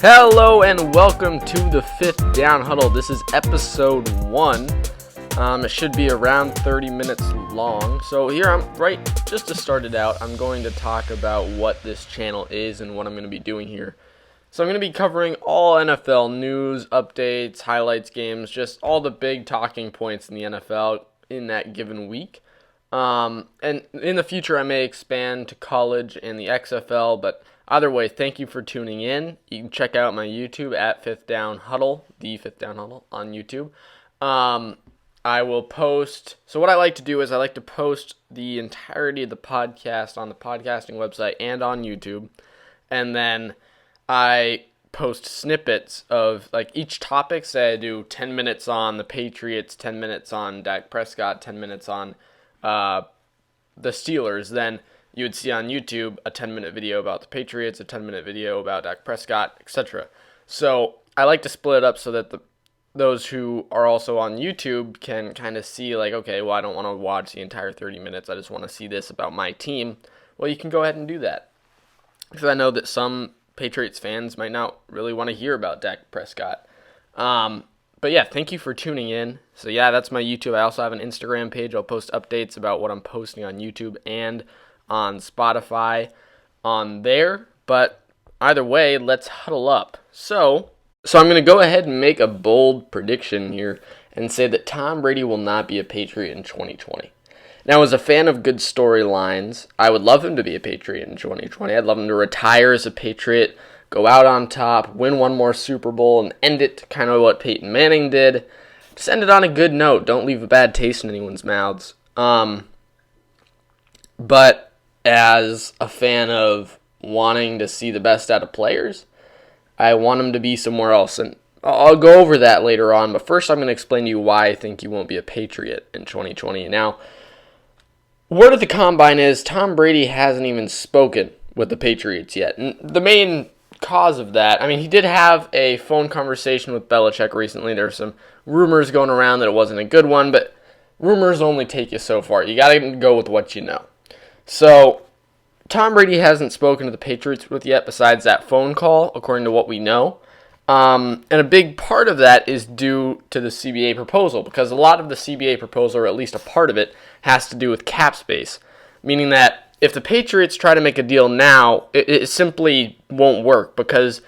Hello and welcome to the Fifth Down Huddle. This is episode 1. It should be around 30 minutes long. So here just to start it out, I'm going to talk about what this channel is and what I'm going to be doing here. So I'm going to be covering all NFL news, updates, highlights, games, just all the big talking points in the NFL in that given week. And in the future, I may expand to college and the XFL, but either way, thank you for tuning in. You can check out my YouTube at Fifth Down Huddle, the Fifth Down Huddle on YouTube. I will post, so what I like to do is I like to post the entirety of the podcast on the podcasting website and on YouTube, and then I post snippets of like each topic. Say I do 10 minutes on the Patriots, 10 minutes on Dak Prescott, 10 minutes on the Steelers. Then you would see on YouTube a 10-minute video about the Patriots, a 10-minute video about Dak Prescott, etc. So I like to split it up so that those who are also on YouTube can kind of see like, okay, well, I don't want to watch the entire 30 minutes. I just want to see this about my team. Well, you can go ahead and do that. Because I know that some Patriots fans might not really want to hear about Dak Prescott. But yeah, thank you for tuning in. So yeah, that's my YouTube. I also have an Instagram page. I'll post updates about what I'm posting on YouTube and on Spotify on there. But either way, let's huddle up. So I'm going to go ahead and make a bold prediction here and say that Tom Brady will not be a Patriot in 2020. Now, as a fan of good storylines, I would love him to be a Patriot in 2020. I'd love him to retire as a Patriot, go out on top, win one more Super Bowl, and end it kind of what Peyton Manning did. Just end it on a good note. Don't leave a bad taste in anyone's mouths. But as a fan of wanting to see the best out of players, I want him to be somewhere else. And I'll go over that later on. But first, I'm going to explain to you why I think he won't be a Patriot in 2020. Now, word of the combine is Tom Brady hasn't even spoken with the Patriots yet. And the main cause of that, I mean, he did have a phone conversation with Belichick recently. There were some rumors going around that it wasn't a good one, but rumors only take you so far. You got to go with what you know. So Tom Brady hasn't spoken to the Patriots with yet besides that phone call, according to what we know. And a big part of that is due to the CBA proposal, because a lot of the CBA proposal, or at least a part of it, has to do with cap space, meaning that if the Patriots try to make a deal now, it simply won't work, because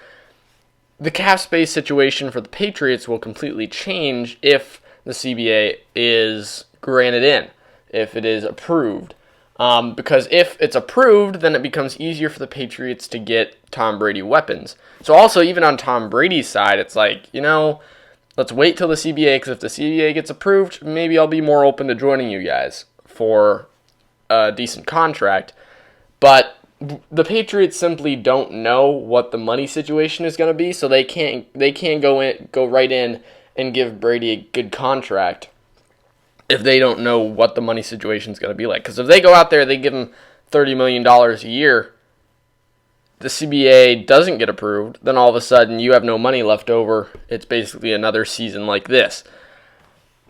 the cap space situation for the Patriots will completely change if the CBA is granted in, if it is approved. Because if it's approved, then it becomes easier for the Patriots to get Tom Brady weapons. So also, even on Tom Brady's side, it's like, let's wait till the CBA, because if the CBA gets approved, maybe I'll be more open to joining you guys for a decent contract. But the Patriots simply don't know what the money situation is going to be, so they can't go right in and give Brady a good contract if they don't know what the money situation is going to be like. Because if they go out there, they give him $30 million a year, the CBA doesn't get approved, then all of a sudden you have no money left over. It's basically another season like this.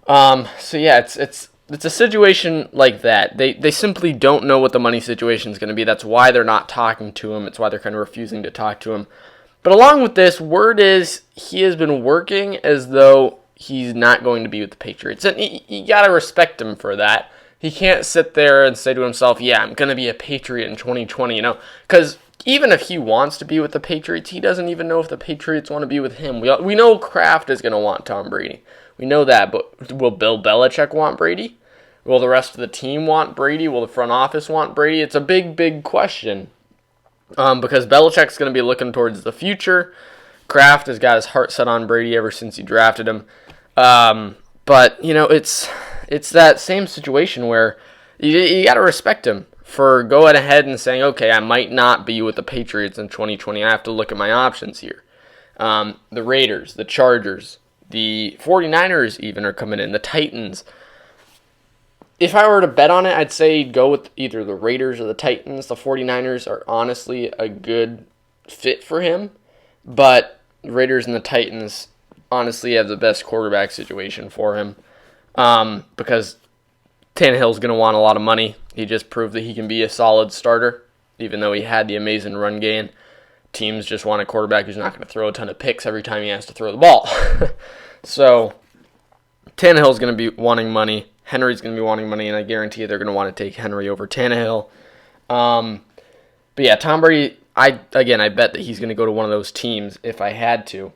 So yeah, it's a situation like that. They simply don't know what the money situation is going to be. That's why they're not talking to him. It's why they're kind of refusing to talk to him. But along with this, word is he has been working as though he's not going to be with the Patriots. And you got to respect him for that. He can't sit there and say to himself, yeah, I'm going to be a Patriot in 2020, Because even if he wants to be with the Patriots, he doesn't even know if the Patriots want to be with him. We know Kraft is going to want Tom Brady. We know that, but will Bill Belichick want Brady? Will the rest of the team want Brady? Will the front office want Brady? It's a big, big question. Because Belichick's going to be looking towards the future. Kraft has got his heart set on Brady ever since he drafted him. But, it's that same situation where you got to respect him for going ahead and saying, okay, I might not be with the Patriots in 2020. I have to look at my options here. The Raiders, the Chargers, the 49ers even are coming in, the Titans. If I were to bet on it, I'd say go with either the Raiders or the Titans. The 49ers are honestly a good fit for him, but the Raiders and the Titans honestly have the best quarterback situation for him, because Tannehill's going to want a lot of money. He just proved that he can be a solid starter, even though he had the amazing run game. teams just want a quarterback who's not going to throw a ton of picks every time he has to throw the ball. So Tannehill's going to be wanting money. Henry's going to be wanting money, and I guarantee they're going to want to take Henry over Tannehill. But yeah, Tom Brady, I bet that he's going to go to one of those teams if I had to.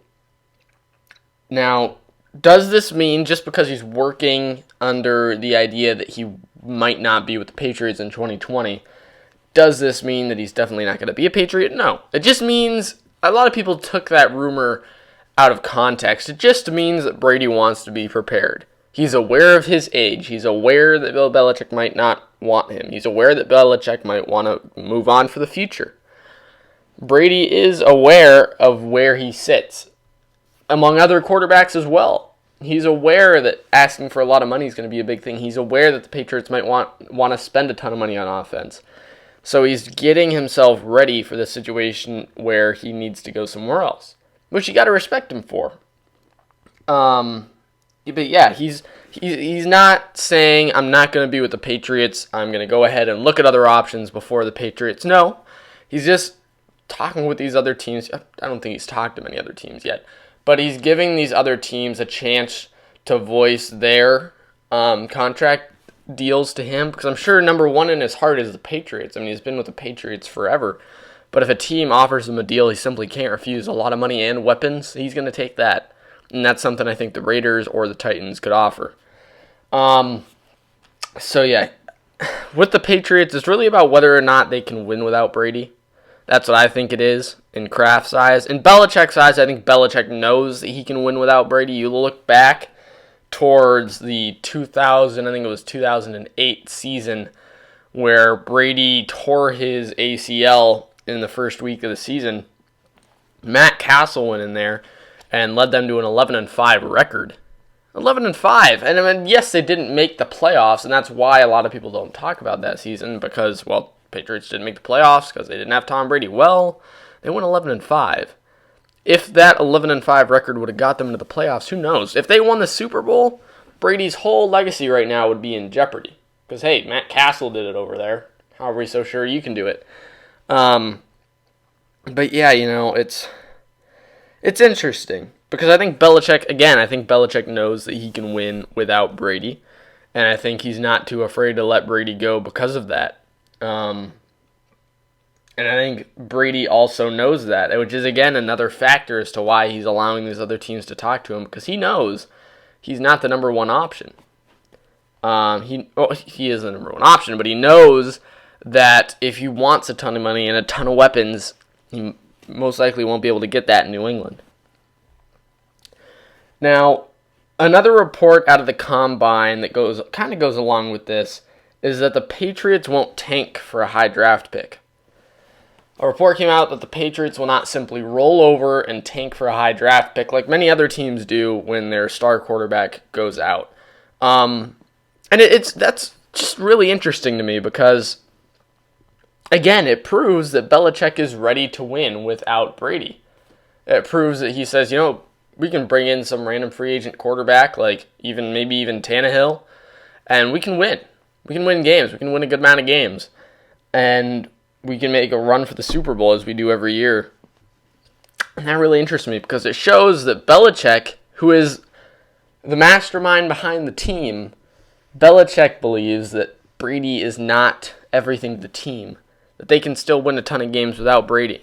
Now, does this mean just because he's working under the idea that he might not be with the Patriots in 2020, does this mean that he's definitely not going to be a Patriot? No. It just means a lot of people took that rumor out of context. It just means that Brady wants to be prepared. He's aware of his age. He's aware that Bill Belichick might not want him. He's aware that Belichick might want to move on for the future. Brady is aware of where he sits, among other quarterbacks as well. He's aware that asking for a lot of money is going to be a big thing. He's aware that the Patriots might want to spend a ton of money on offense. So he's getting himself ready for the situation where he needs to go somewhere else, which you got to respect him for. But yeah, he's not saying, I'm not going to be with the Patriots. I'm going to go ahead and look at other options before the Patriots. No, he's just talking with these other teams. I don't think he's talked to many other teams yet, but he's giving these other teams a chance to voice their contract deals to him, because I'm sure number one in his heart is the Patriots. I mean, he's been with the Patriots forever. But if a team offers him a deal he simply can't refuse, a lot of money and weapons, he's going to take that. And that's something I think the Raiders or the Titans could offer. So yeah, with the Patriots, it's really about whether or not they can win without Brady. That's what I think it is in Kraft's eyes. In Belichick's eyes, I think Belichick knows that he can win without Brady. You look back towards the 2008 season where Brady tore his ACL in the first week of the season. Matt Castle went in there and led them to an 11-5 record. 11-5. And I mean, yes, they didn't make the playoffs, and that's why a lot of people don't talk about that season, because, well, Patriots didn't make the playoffs because they didn't have Tom Brady. Well, they went 11-5. If that 11-5 record would have got them into the playoffs, who knows? If they won the Super Bowl, Brady's whole legacy right now would be in jeopardy. Because, hey, Matt Castle did it over there. How are we so sure you can do it? But yeah, you know, it's interesting. Because I think Belichick knows that he can win without Brady. And I think he's not too afraid to let Brady go because of that. And I think Brady also knows that, which is, again, another factor as to why he's allowing these other teams to talk to him, because he knows he's not the number one option. He is the number one option, but he knows that if he wants a ton of money and a ton of weapons, he most likely won't be able to get that in New England. Now, another report out of the Combine that goes along with this is that the Patriots won't tank for a high draft pick. A report came out that the Patriots will not simply roll over and tank for a high draft pick like many other teams do when their star quarterback goes out. And that's just really interesting to me because, again, it proves that Belichick is ready to win without Brady. It proves that he says, we can bring in some random free agent quarterback, like maybe even Tannehill, and we can win. We can win games. We can win a good amount of games. And we can make a run for the Super Bowl as we do every year. And that really interests me because it shows that Belichick, who is the mastermind behind the team, Belichick believes that Brady is not everything to the team, that they can still win a ton of games without Brady.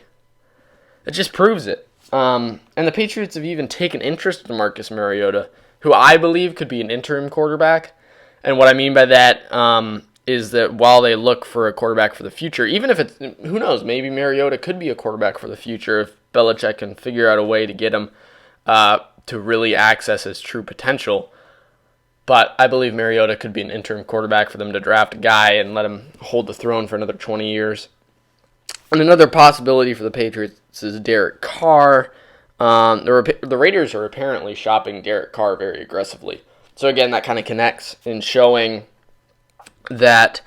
It just proves it. And the Patriots have even taken interest in Marcus Mariota, who I believe could be an interim quarterback. And what I mean by that is that while they look for a quarterback for the future, even if who knows, maybe Mariota could be a quarterback for the future if Belichick can figure out a way to get him to really access his true potential. But I believe Mariota could be an interim quarterback for them to draft a guy and let him hold the throne for another 20 years. And another possibility for the Patriots is Derek Carr. The Raiders are apparently shopping Derek Carr very aggressively. So again, that kind of connects in showing that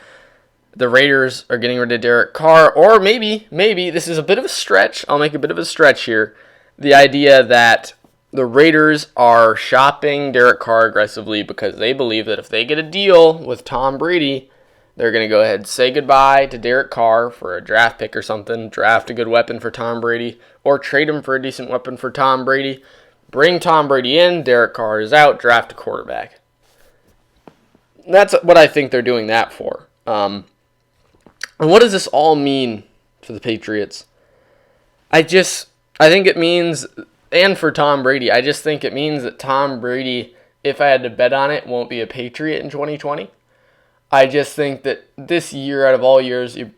the Raiders are getting rid of Derek Carr, or maybe this is a bit of a stretch. I'll make a bit of a stretch here. The idea that the Raiders are shopping Derek Carr aggressively because they believe that if they get a deal with Tom Brady, They're going to go ahead and say goodbye to Derek Carr for a draft pick or something, draft a good weapon for Tom Brady, or trade him for a decent weapon for Tom Brady. Bring Tom Brady in, Derek Carr is out, draft a quarterback. That's what I think they're doing that for. And what does this all mean for the Patriots? I think it means, and for Tom Brady, I just think it means that Tom Brady, if I had to bet on it, won't be a Patriot in 2020. I just think that this year, out of all years, you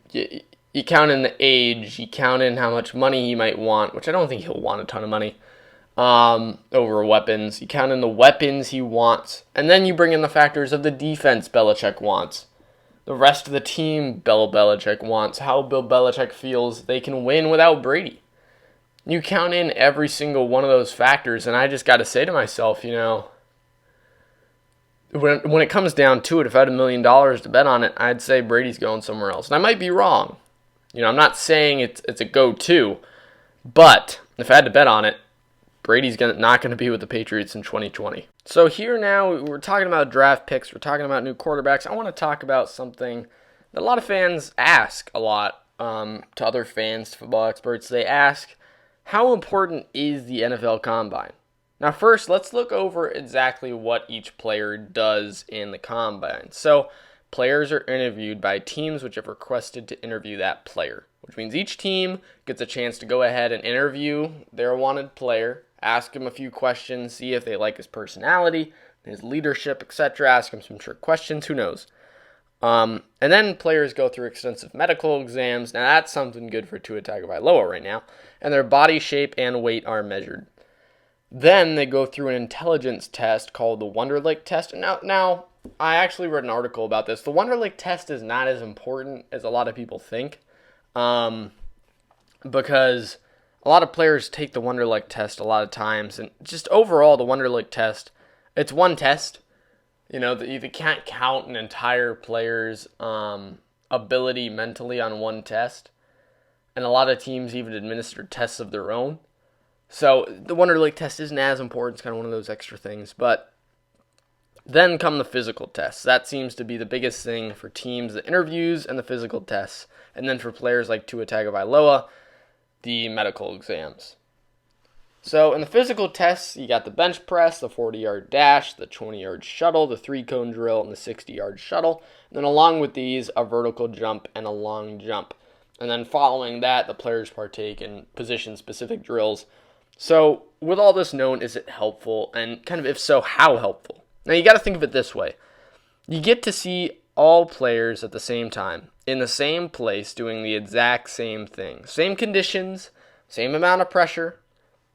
count in the age, you count in how much money he might want, which I don't think he'll want a ton of money, over weapons. You count in the weapons he wants, and then you bring in the factors of the defense Belichick wants, the rest of the team Bill Belichick wants, how Bill Belichick feels they can win without Brady. You count in every single one of those factors, and I just got to say to myself, when it comes down to it, if I had $1 million to bet on it, I'd say Brady's going somewhere else. And I might be wrong. I'm not saying it's a go-to, but if I had to bet on it, Brady's not going to be with the Patriots in 2020. So here now, we're talking about draft picks, we're talking about new quarterbacks. I want to talk about something that a lot of fans ask a lot to other fans, to football experts. They ask, how important is the NFL Combine? Now first, let's look over exactly what each player does in the Combine. So, players are interviewed by teams which have requested to interview that player, which means each team gets a chance to go ahead and interview their wanted player, ask him a few questions, see if they like his personality, his leadership, etc., ask him some trick questions, who knows. And then players go through extensive medical exams. Now that's something good for Tua Tagovailoa right now. And their body shape and weight are measured. Then they go through an intelligence test called the Wonderlic test. And now I actually read an article about this. The Wonderlic test is not as important as a lot of people think, because a lot of players take the Wonderlic test a lot of times, and just overall the Wonderlic test, it's one test. You can't count an entire player's ability mentally on one test, and a lot of teams even administer tests of their own. So the Wonderlic test isn't as important. It's kind of one of those extra things. But then come the physical tests. That seems to be the biggest thing for teams, the interviews and the physical tests. And then for players like Tua Tagovailoa, the medical exams. So in the physical tests, you got the bench press, the 40-yard dash, the 20-yard shuttle, the 3-cone drill, and the 60-yard shuttle. And then along with these, a vertical jump and a long jump. And then following that, the players partake in position-specific drills. So, with all this known, is it helpful? And kind of, if so, how helpful? Now, you got to think of it this way. You get to see all players at the same time, in the same place, doing the exact same thing. Same conditions, same amount of pressure.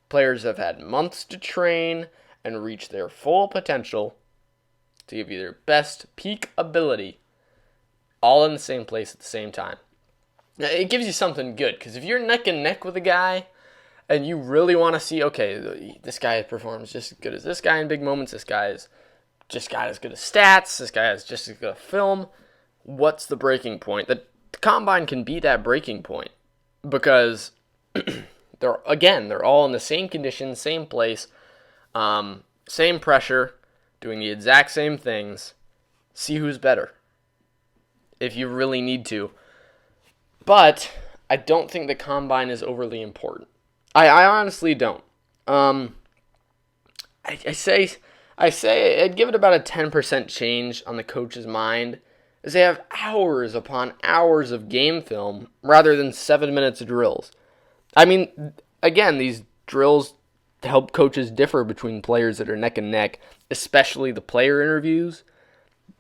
Players have had months to train and reach their full potential to give you their best peak ability, all in the same place at the same time. Now, it gives you something good, because if you're neck and neck with a guy, and you really want to see, okay, this guy performs just as good as this guy in big moments, this guy is just got as good as stats, this guy has just as good a film, what's the breaking point? The Combine can be that breaking point, because they're all in the same conditions, same place, same pressure, doing the exact same things. See who's better, if you really need to. But I don't think the Combine is overly important. I honestly don't. I say I'd give it about a 10% change on the coach's mind, as they have hours upon hours of game film rather than 7 minutes of drills. I mean, again, these drills help coaches differ between players that are neck and neck, especially the player interviews.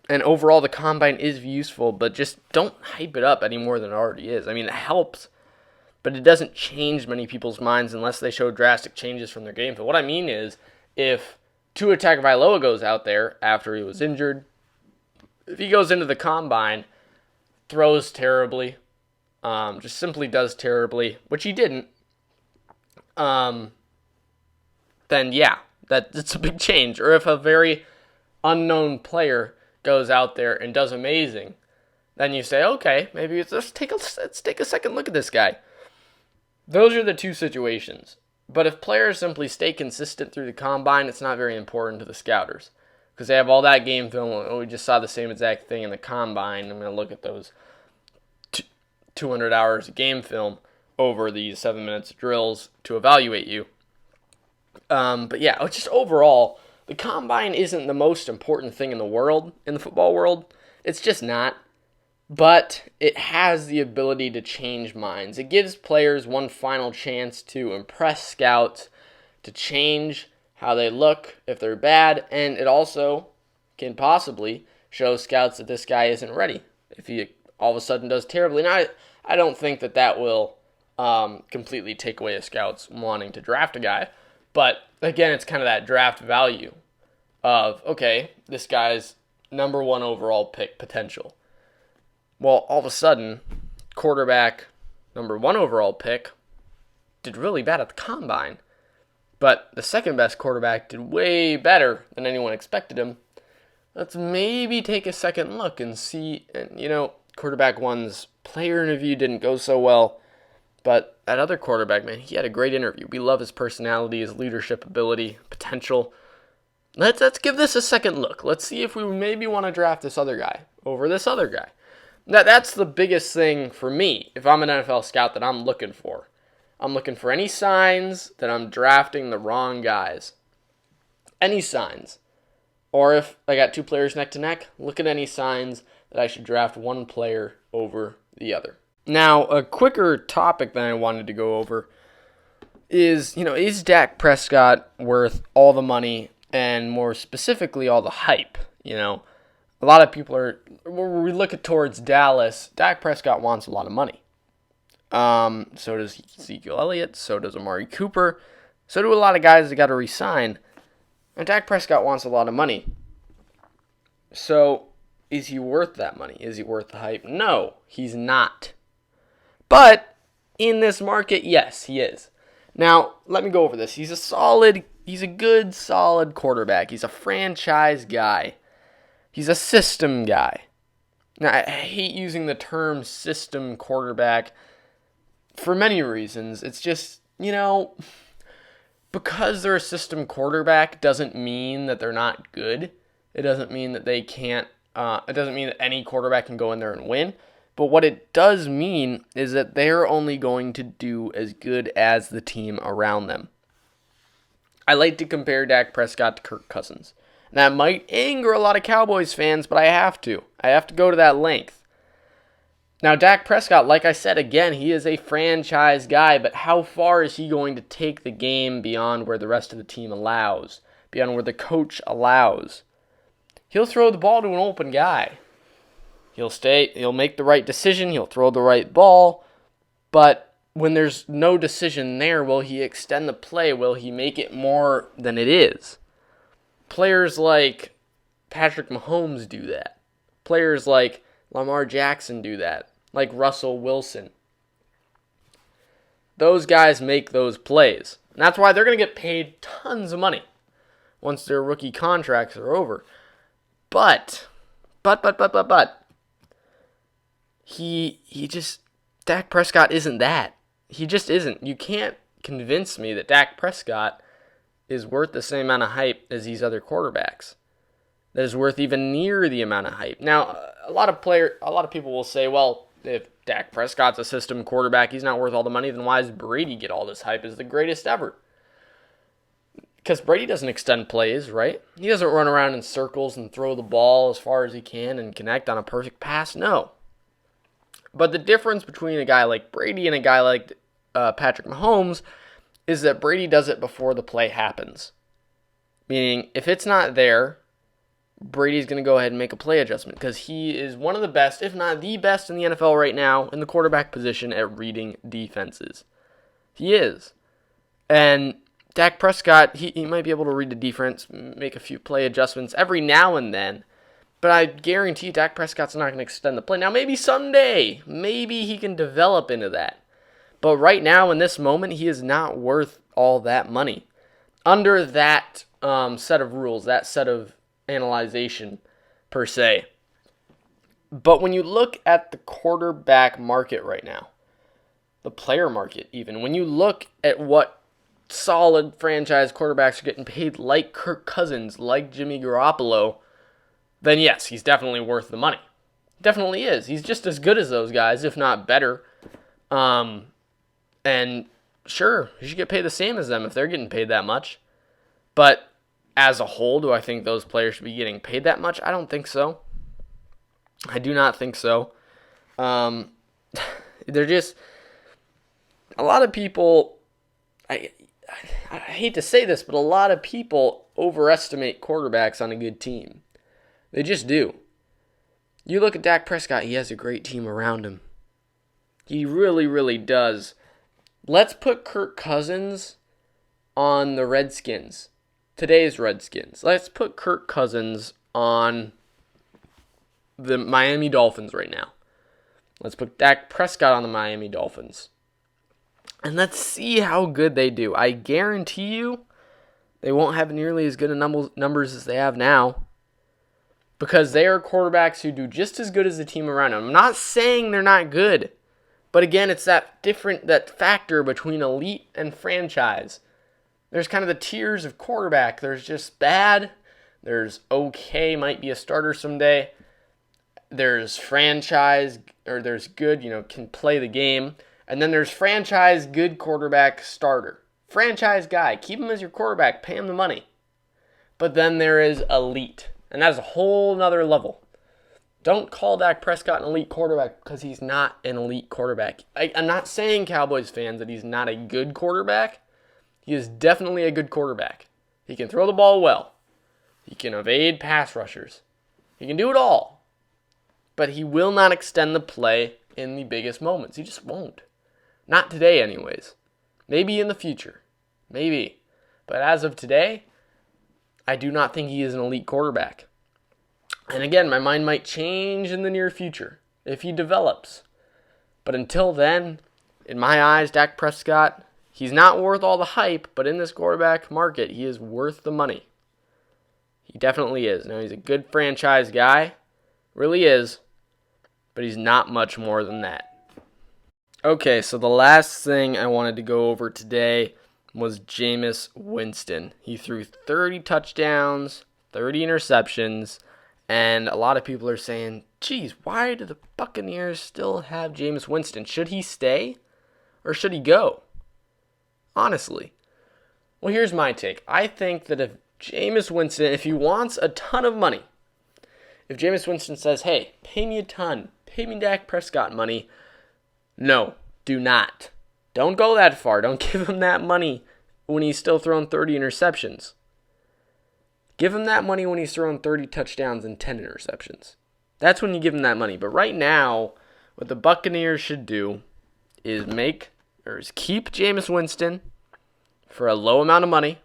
And overall, the Combine is useful, but just don't hype it up any more than it already is. I mean, it helps, but it doesn't change many people's minds unless they show drastic changes from their game. But what I mean is, if Tua Tagovailoa goes out there after he was injured, if he goes into the Combine, throws terribly, just simply does terribly, which he didn't, then yeah, that's a big change. Or if a very unknown player goes out there and does amazing, then you say, okay, maybe let's take a second look at this guy. Those are the two situations. But if players simply stay consistent through the Combine, it's not very important to the scouters. because they have all that game film. Oh, we just saw the same exact thing in the combine. I'm going to look at those 200 hours of game film over these 7 minutes of drills to evaluate you. But yeah, just overall, the combine isn't the most important thing in the world, in the football world. It's just not. But it has the ability to change minds. It gives players one final chance to impress scouts, to change how they look if they're bad, and it also can possibly show scouts that this guy isn't ready if he all of a sudden does terribly. Now, I don't think that will completely take away a scout's wanting to draft a guy, but again, it's kind of that draft value of, okay, this guy's number 1 overall pick potential. Well, all of a sudden, quarterback number 1 overall pick did really bad at the combine. But the second best quarterback did way better than anyone expected him. Let's maybe take a second look and see. And quarterback 1's player interview didn't go so well. But that other quarterback, man, he had a great interview. We love his personality, his leadership ability, potential. Let's give this a second look. Let's see if we maybe want to draft this other guy over this other guy. That's the biggest thing for me if I'm an NFL scout that I'm looking for. I'm looking for any signs that I'm drafting the wrong guys. Any signs. Or if I got 2 players neck to neck, look at any signs that I should draft one player over the other. Now, a quicker topic that I wanted to go over is Dak Prescott worth all the money and more specifically all the hype? A lot of people when we look towards Dallas, Dak Prescott wants a lot of money. So does Ezekiel Elliott, so does Amari Cooper, so do a lot of guys that got to re-sign. And Dak Prescott wants a lot of money. So, is he worth that money? Is he worth the hype? No, he's not. But, in this market, yes, he is. Now, let me go over this. He's a good, solid quarterback. He's a franchise guy. He's a system guy. Now, I hate using the term system quarterback for many reasons. It's just, because they're a system quarterback doesn't mean that they're not good. It doesn't mean that they can't, it doesn't mean that any quarterback can go in there and win. But what it does mean is that they're only going to do as good as the team around them. I like to compare Dak Prescott to Kirk Cousins. And that might anger a lot of Cowboys fans, but I have to. I have to go to that length. Now, Dak Prescott, like I said, again, he is a franchise guy, but how far is he going to take the game beyond where the rest of the team allows, beyond where the coach allows? He'll throw the ball to an open guy. He'll make the right decision, he'll throw the right ball, but when there's no decision there, will he extend the play? Will he make it more than it is? Players like Patrick Mahomes do that. Players like Lamar Jackson do that. Like Russell Wilson. Those guys make those plays. And that's why they're going to get paid tons of money once their rookie contracts are over. But, Dak Prescott isn't that. He just isn't. You can't convince me that Dak Prescott is worth the same amount of hype as these other quarterbacks. That is worth even near the amount of hype. Now, a lot of people will say, well, if Dak Prescott's a system quarterback, he's not worth all the money, then why does Brady get all this hype as the greatest ever? Because Brady doesn't extend plays, right? He doesn't run around in circles and throw the ball as far as he can and connect on a perfect pass. No. But the difference between a guy like Brady and a guy like Patrick Mahomes is that Brady does it before the play happens. Meaning, if it's not there, Brady's going to go ahead and make a play adjustment because he is one of the best, if not the best in the NFL right now in the quarterback position at reading defenses. He is. And Dak Prescott, he might be able to read the defense, make a few play adjustments every now and then, but I guarantee Dak Prescott's not going to extend the play. Now, maybe someday, maybe he can develop into that. But right now, in this moment, he is not worth all that money. Under that set of rules, that set of analyzation, per se. But when you look at the quarterback market right now, the player market even, when you look at what solid franchise quarterbacks are getting paid like Kirk Cousins, like Jimmy Garoppolo, then yes, he's definitely worth the money. Definitely is. He's just as good as those guys, if not better. And sure, he should get paid the same as them if they're getting paid that much. But as a whole, do I think those players should be getting paid that much? I don't think so. I do not think so. They're just a lot of people. I hate to say this, but a lot of people overestimate quarterbacks on a good team. They just do. You look at Dak Prescott, he has a great team around him. He really, really does. Let's put Kirk Cousins on the Redskins. Today's Redskins. Let's put Kirk Cousins on the Miami Dolphins right now. Let's put Dak Prescott on the Miami Dolphins. And let's see how good they do. I guarantee you they won't have nearly as good a numbers as they have now. Because they are quarterbacks who do just as good as the team around them. I'm not saying they're not good. But again, it's that factor between elite and franchise. There's kind of the tiers of quarterback. There's just bad. There's okay, might be a starter someday. There's franchise, or there's good, can play the game. And then there's franchise, good quarterback, starter. Franchise guy, keep him as your quarterback, pay him the money. But then there is elite. And that's a whole nother level. Don't call Dak Prescott an elite quarterback because he's not an elite quarterback. I'm not saying, Cowboys fans, that he's not a good quarterback. He is definitely a good quarterback. He can throw the ball well. He can evade pass rushers. He can do it all. But he will not extend the play in the biggest moments. He just won't. Not today, anyways. Maybe in the future. Maybe. But as of today, I do not think he is an elite quarterback. And again, my mind might change in the near future if he develops. But until then, in my eyes, Dak Prescott, he's not worth all the hype, but in this quarterback market, he is worth the money. He definitely is. Now, he's a good franchise guy. Really is. But he's not much more than that. Okay, so the last thing I wanted to go over today was Jameis Winston. He threw 30 touchdowns, 30 interceptions, and a lot of people are saying, geez, why do the Buccaneers still have Jameis Winston? Should he stay or should he go? Honestly. Well, here's my take. I think that if Jameis Winston, if he wants a ton of money, if Jameis Winston says, hey, pay me a ton, pay me Dak Prescott money, no, do not. Don't go that far. Don't give him that money when he's still throwing 30 interceptions. Give him that money when he's throwing 30 touchdowns and 10 interceptions. That's when you give him that money. But right now, what the Buccaneers should do is keep Jameis Winston for a low amount of money.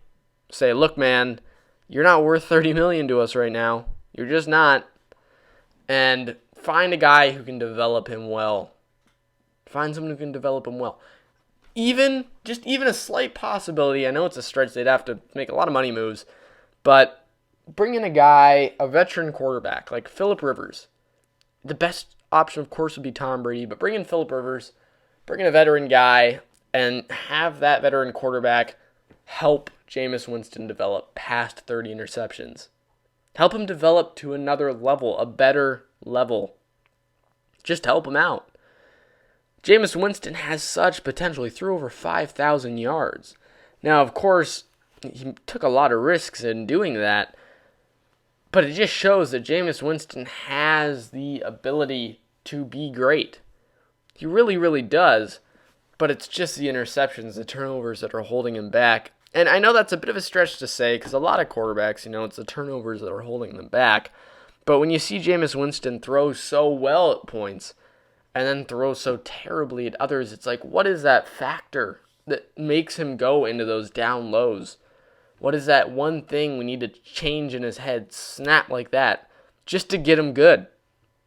Say, look, man, you're not worth $30 million to us right now. You're just not. And find a guy who can develop him well. Find someone who can develop him well. Even a slight possibility, I know it's a stretch, they'd have to make a lot of money moves, but bring in a veteran quarterback like Phillip Rivers. The best option, of course, would be Tom Brady, but bring in Phillip Rivers, bring in a veteran guy, and have that veteran quarterback help Jameis Winston develop past 30 interceptions. Help him develop to another level, a better level. Just help him out. Jameis Winston has such potential. He threw over 5,000 yards. Now, of course, he took a lot of risks in doing that, but it just shows that Jameis Winston has the ability to be great. He really, really does, but it's just the interceptions, the turnovers that are holding him back. And I know that's a bit of a stretch to say because a lot of quarterbacks, it's the turnovers that are holding them back. But when you see Jameis Winston throw so well at points, and then throw so terribly at others, it's like, what is that factor that makes him go into those down lows? What is that one thing we need to change in his head, snap like that, just to get him good?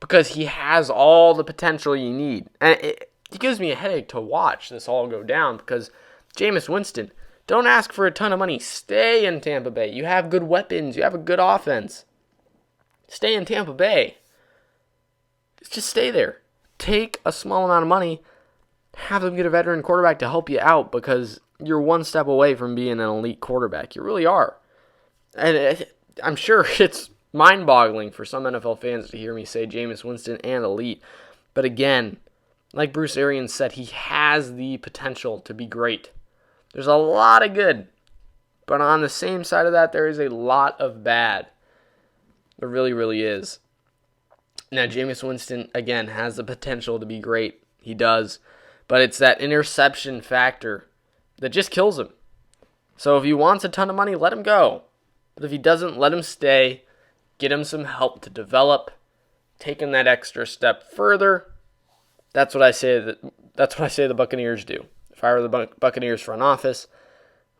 Because he has all the potential you need. And it gives me a headache to watch this all go down because Jameis Winston, don't ask for a ton of money. Stay in Tampa Bay. You have good weapons. You have a good offense. Stay in Tampa Bay. Just stay there. Take a small amount of money, have them get a veteran quarterback to help you out because you're one step away from being an elite quarterback. You really are. And I'm sure it's mind-boggling for some NFL fans to hear me say Jameis Winston and elite. But again, like Bruce Arians said, he has the potential to be great. There's a lot of good. But on the same side of that, there is a lot of bad. There really, really is. Now, Jameis Winston, again, has the potential to be great. He does. But it's that interception factor that just kills him. So if he wants a ton of money, let him go. But if he doesn't, let him stay. Get him some help to develop. Take him that extra step further. That's what I say the Buccaneers do. If I were the Buccaneers front office,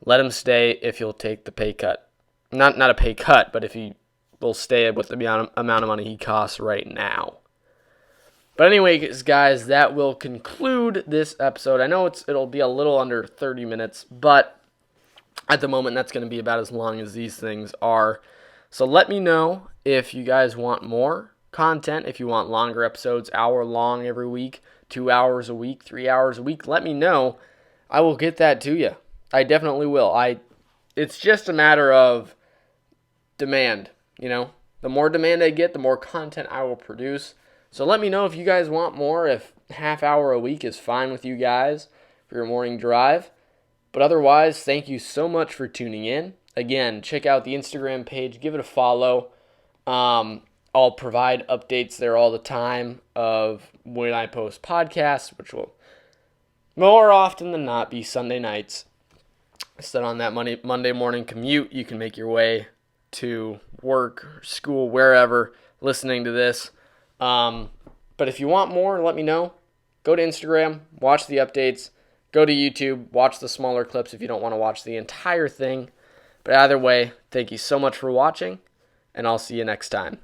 let him stay if he'll take the pay cut. Not a pay cut, but if he will stay with the amount of money he costs right now. But anyways, guys, that will conclude this episode. I know it'll be a little under 30 minutes, but at the moment, that's going to be about as long as these things are. So let me know if you guys want more content, if you want longer episodes, hour long every week, 2 hours a week, 3 hours a week. Let me know. I will get that to you. I definitely will. It's just a matter of demand, The more demand I get, the more content I will produce. So let me know if you guys want more, if half hour a week is fine with you guys for your morning drive. But otherwise, thank you so much for tuning in. Again, check out the Instagram page. Give it a follow. I'll provide updates there all the time of when I post podcasts, which will more often than not be Sunday nights. Instead on that Monday morning commute, you can make your way to work, school, wherever, listening to this. But if you want more, let me know. Go to Instagram, watch the updates. Go to YouTube, watch the smaller clips if you don't want to watch the entire thing. But either way, thank you so much for watching, and I'll see you next time.